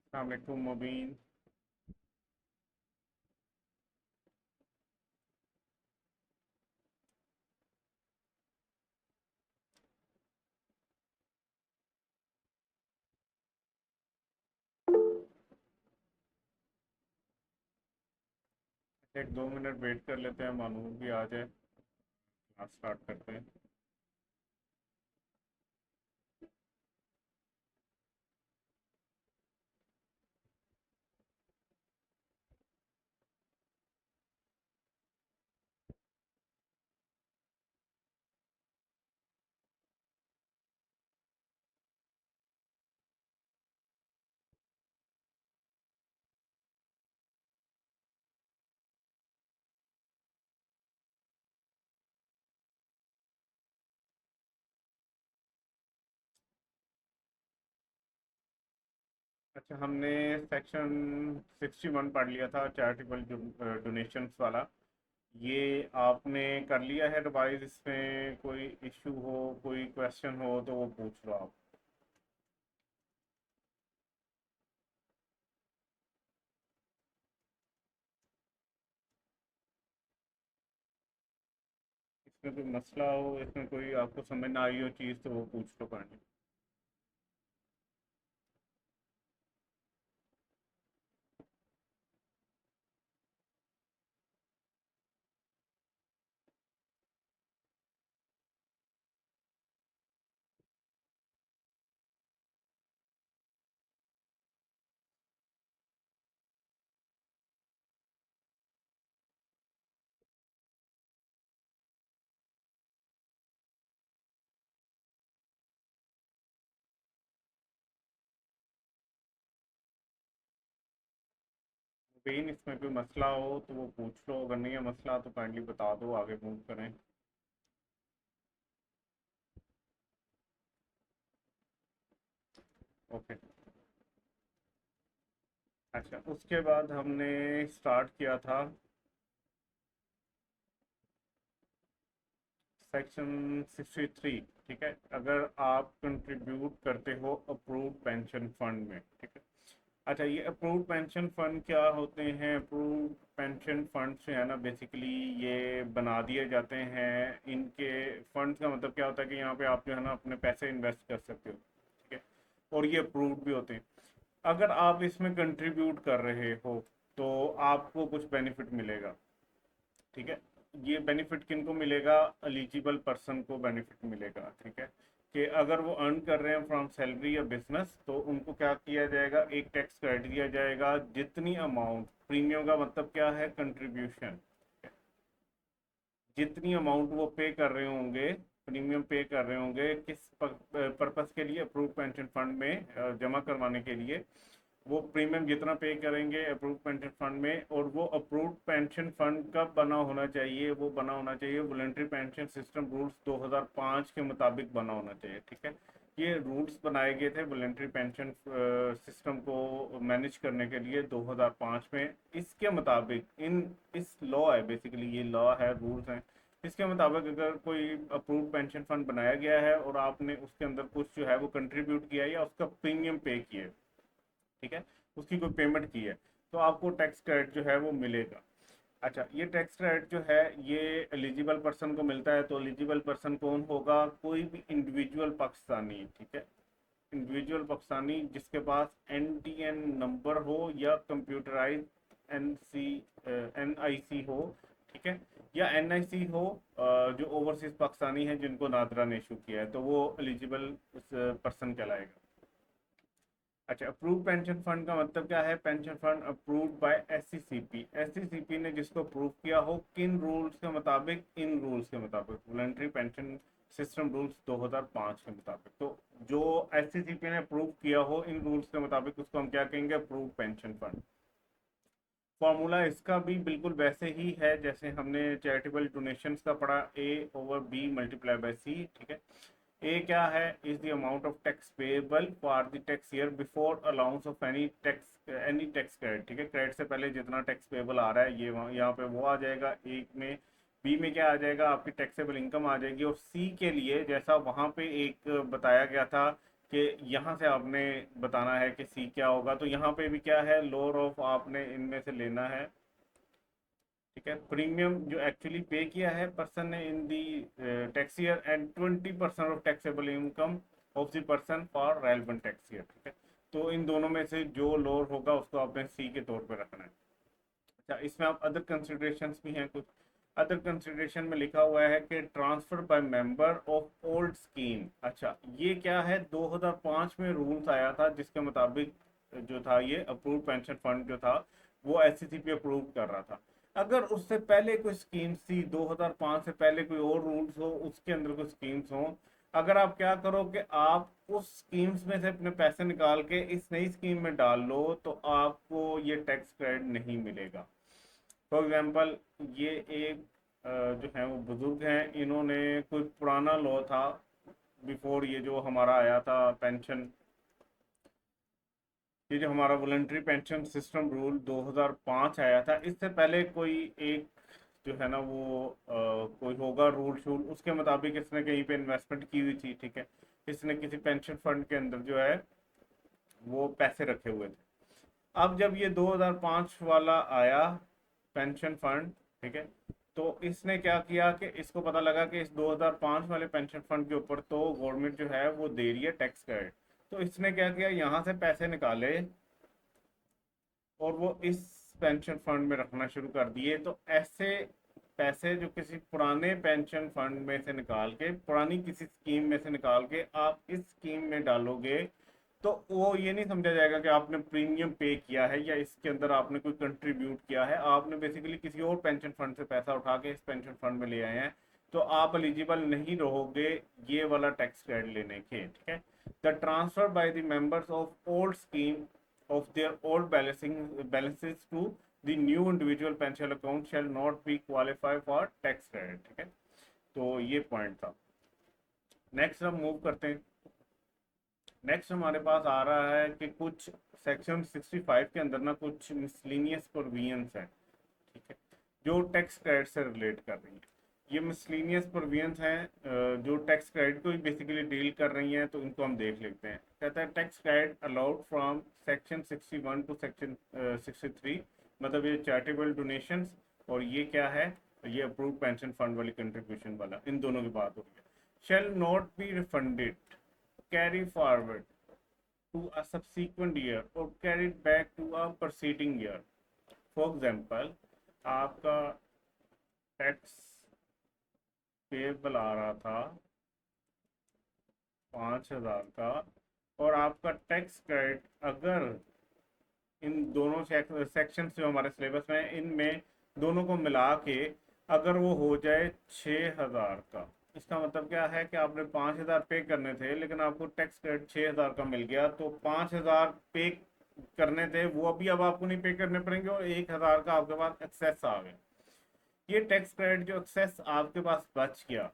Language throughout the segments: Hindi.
अस्सलाम वालेकुम मुबीन। एक 2 मिनट वेट कर लेते हैं, मानू भी आ जाए। क्लास स्टार्ट करते हैं। अच्छा, हमने सेक्शन 61 पढ़ लिया था, चैरिटेबल डोनेशंस वाला। ये आपने कर लिया है रिवाइज? इसमें कोई इशू हो, कोई क्वेश्चन हो तो वो पूछ लो आप। इसमें कोई मसला हो, इसमें कोई आपको समझ ना आई हो चीज़ तो वो पूछ लो पढ़ने। मुबीन, इसमें कोई मसला हो तो वो पूछ लो, अगर नहीं है मसला तो काइंडली बता दो, आगे मूव करें। ओके। अच्छा, उसके बाद हमने स्टार्ट किया था सेक्शन 63। ठीक है, अगर आप कंट्रीब्यूट करते हो अप्रूव्ड पेंशन फंड में। ठीक है। अच्छा, ये अप्रूव्ड पेंशन फंड क्या होते हैं? अप्रूव्ड पेंशन फंड जो है ना, बेसिकली ये बना दिए जाते हैं। इनके फंड्स का मतलब क्या होता है कि यहाँ पे आप जो है ना अपने पैसे इन्वेस्ट कर सकते हो। ठीक है। और ये अप्रूव्ड भी होते हैं। अगर आप इसमें कंट्रीब्यूट कर रहे हो तो आपको कुछ बेनिफिट मिलेगा। ठीक है। ये बेनिफिट किनको मिलेगा? एलिजिबल पर्सन को बेनिफिट मिलेगा। ठीक है। कि अगर वो अर्न कर रहे हैं फ्रॉम सैलरी या बिजनेस तो उनको क्या किया जाएगा, एक टैक्स क्रेडिट दिया जाएगा। जितनी अमाउंट, प्रीमियम का मतलब क्या है, कंट्रीब्यूशन, जितनी अमाउंट वो पे कर रहे होंगे, प्रीमियम पे कर रहे होंगे, किस पर्पस के लिए, अप्रूव पेंशन फंड में जमा करवाने के लिए। वो प्रीमियम जितना पे करेंगे अप्रूव पेंशन फंड में, और वो अप्रूव्ड पेंशन फंड कब बना होना चाहिए? वो बना होना चाहिए वॉलंटरी पेंशन सिस्टम रूल्स 2005 के मुताबिक बना होना चाहिए। ठीक है। ये रूल्स बनाए गए थे वॉलंटरी पेंशन सिस्टम को मैनेज करने के लिए 2005 में। इसके मुताबिक इन इस लॉ है, बेसिकली ये लॉ है, रूल्स हैं। इसके मुताबिक अगर कोई अप्रूव्ड पेंशन फंड बनाया गया है और आपने उसके अंदर कुछ जो है वो कंट्रीब्यूट किया है या उसका प्रीमियम पे किया है, ठीक है, उसकी कोई पेमेंट की है, तो आपको टैक्स क्रेडिट जो है वो मिलेगा। अच्छा, ये टैक्स क्रेडिट जो है ये एलिजिबल पर्सन को मिलता है। तो एलिजिबल पर्सन कौन होगा? कोई भी इंडिविजुअल पाकिस्तानी। ठीक है। इंडिविजुअल पाकिस्तानी जिसके पास एनटीएन नंबर हो या कंप्यूटराइज एनसी एनआईसी हो। ठीक है। या एनआईसी हो, जो ओवरसीज पाकिस्तानी है जिनको नादरा ने इशू किया है, तो वो एलिजिबल पर्सन कहलाएगा। अच्छा, अप्रूव पेंशन फंड का मतलब क्या है? Pension fund approved by SCCP. SCCP ने जिसको अप्रूव किया हो, किन रूल्स के मुताबिक? इन रूल्स के मुताबिक, वॉलंटरी पेंशन सिस्टम रूल्स 2005 के मुताबिक। तो जो एससीसीपी ने अप्रूव किया हो इन रूल्स के मुताबिक, उसको हम क्या कहेंगे? Approve pension fund. फॉर्मूला इसका भी बिल्कुल वैसे ही है जैसे हमने चैरिटेबल डोनेशंस का पढ़ा, ए ओवर बी मल्टीप्लाई बाय सी। ठीक है। ए क्या है? Is the amount of tax payable for the tax year before allowance of any tax credit. ठीक है, क्रेडिट से पहले जितना टैक्स पेएबल आ रहा है ये यहाँ पे वो आ जाएगा एक में। बी में क्या आ जाएगा? आपकी टैक्सेबल इनकम आ जाएगी। और सी के लिए जैसा वहाँ पे एक बताया गया था कि यहाँ से आपने बताना है कि सी क्या होगा। तो यहाँ पे भी क्या है, लोअर ऑफ आपने इनमें से लेना है, ठीक है। प्रीमियम जो एक्चुअली पे किया है पर्सन ने in the tax year and 20% of taxable income of the person for relevant tax year, ठीक है। तो इन दोनों में से जो लोअर होगा उसको आपने सी के तौर पे रखना है। अच्छा, इसमें आप अदर कंसिडरेशंस भी हैं कुछ। अदर कंसिडरेशन में लिखा हुआ है कि transfer by member of old scheme. अच्छा, ये क्या है, 2005 में रूल्स आया था जिसके मुताबिक जो था ये अप्रूव्ड पेंशन फंड जो था वो एससीसीपी अप्रूव कर रहा था। अगर उससे पहले कोई स्कीम्स थी, 2005 से पहले कोई और रूल्स हो, उसके अंदर कोई स्कीम्स हो, अगर आप क्या करो कि आप उस स्कीम्स में से अपने पैसे निकाल के इस नई स्कीम में डाल लो तो आपको ये टैक्स क्रेडिट नहीं मिलेगा। फॉर एग्जांपल, ये एक जो है वो बुजुर्ग हैं, इन्होंने कोई पुराना लॉ था बिफोर ये जो हमारा आया था पेंशन, ये जो हमारा वॉलंटरी पेंशन सिस्टम रूल 2005 आया था, इससे पहले कोई एक जो है ना वो कोई होगा रूल शूल, उसके मुताबिक इसने कहीं पे इन्वेस्टमेंट की हुई थी, ठीक है। इसने किसी पेंशन फंड के अंदर जो है वो पैसे रखे हुए थे। अब जब ये 2005 वाला आया पेंशन फंड, ठीक है, तो इसने क्या किया कि इसको पता लगा कि इस 2005 वाले पेंशन फंड के ऊपर तो गवर्नमेंट जो है वो दे रही है टैक्स क्रेडिट। तो इसने क्या किया, यहाँ से पैसे निकाले और वो इस पेंशन फंड में रखना शुरू कर दिए। तो ऐसे पैसे जो किसी पुराने पेंशन फंड में से निकाल के, पुरानी किसी स्कीम में से निकाल के आप इस स्कीम में डालोगे तो वो ये नहीं समझा जाएगा कि आपने प्रीमियम पे किया है या इसके अंदर आपने कोई कंट्रीब्यूट किया है। आपने बेसिकली किसी और पेंशन फंड से पैसा उठा के इस पेंशन फंड में ले आए हैं, तो आप एलिजिबल नहीं रहोगे ये वाला टैक्स क्रेडिट लेने के, ठीक है। The transfer by the members of old scheme of their old balances to the new individual pension account shall not be qualify for tax credit, ठीक है। तो ये पॉइंट था। नेक्स्ट हम मूव करते हैं। नेक्स्ट हमारे पास आ रहा है कि कुछ सेक्शन 65 के अंदर ना कुछ मिसलिनियस प्रोविजंस हैं, ठीक है, जो टैक्स क्रेडिट से रिलेट कर रही है। ये मिसलिनियस प्रोविजंस हैं जो टैक्स क्रेडिट को ही बेसिकली डील कर रही हैं, तो इनको हम देख लेते हैं। कहता है tax credit allowed from section 61 to section 63, मतलब ये चैरिटेबल डोनेशंस और ये क्या है, ये अप्रूव पेंशन फंड वाली कंट्रीब्यूशन वाला, इन दोनों की बात हो रही है। Shall not be refunded, carry forward to a subsequent year or carried back to a preceding year. For example, आपका टैक्स पेबल आ रहा था 5,000 का और आपका टैक्स क्रेडिट अगर इन दोनों सेक्शन जो हमारे सिलेबस में है इनमें दोनों को मिला के अगर वो हो जाए 6,000 का, इसका मतलब क्या है कि आपने 5,000 पे करने थे लेकिन आपको टैक्स क्रेडिट 6,000 का मिल गया, तो 5,000 पे करने थे वो अभी अब आपको नहीं पे करने पड़ेंगे और 1,000 का आपके पास एक्सेस आ गया। ये टैक्स क्रेडिट जो एक्सेस आपके पास बच गया,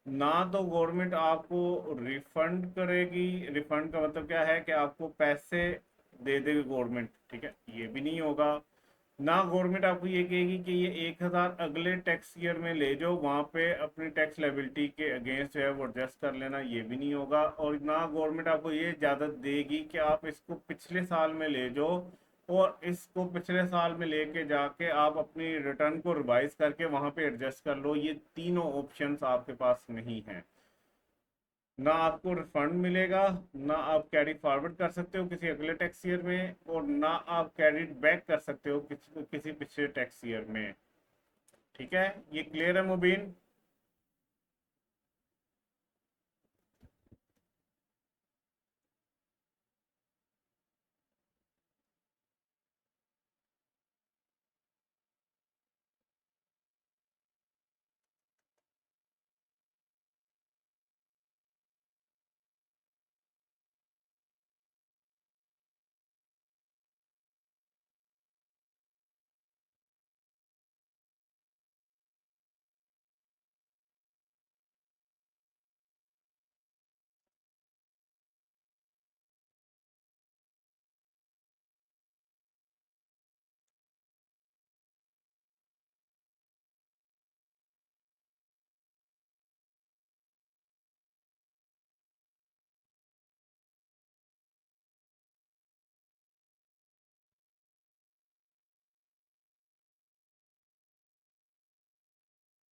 ना तो गवर्नमेंट आपको रिफंड करेगी, रिफंड का मतलब क्या है कि आपको पैसे दे देगी गवर्नमेंट, ठीक है, ये भी नहीं होगा। ना गवर्नमेंट आपको ये कहेगी कि ये 1,000 अगले टैक्स ईयर में ले जाओ, वहाँ पे अपनी टैक्स लायबिलिटी के अगेंस्ट जो है वो एडजस्ट कर लेना, ये भी नहीं होगा। और ना गवर्नमेंट आपको ये इजाज़त देगी कि आप इसको पिछले साल में ले जाओ और इसको पिछले साल में लेके जाके आप अपनी रिटर्न को रिवाइज करके वहाँ पे एडजस्ट कर लो। ये तीनों ऑप्शंस आपके पास नहीं हैं। ना आपको रिफंड मिलेगा, ना आप कैरी फॉरवर्ड कर सकते हो किसी अगले टैक्स ईयर में, और ना आप कैरी बैक कर सकते हो किसी पिछले टैक्स ईयर में, ठीक है। ये क्लियर है मुबीन?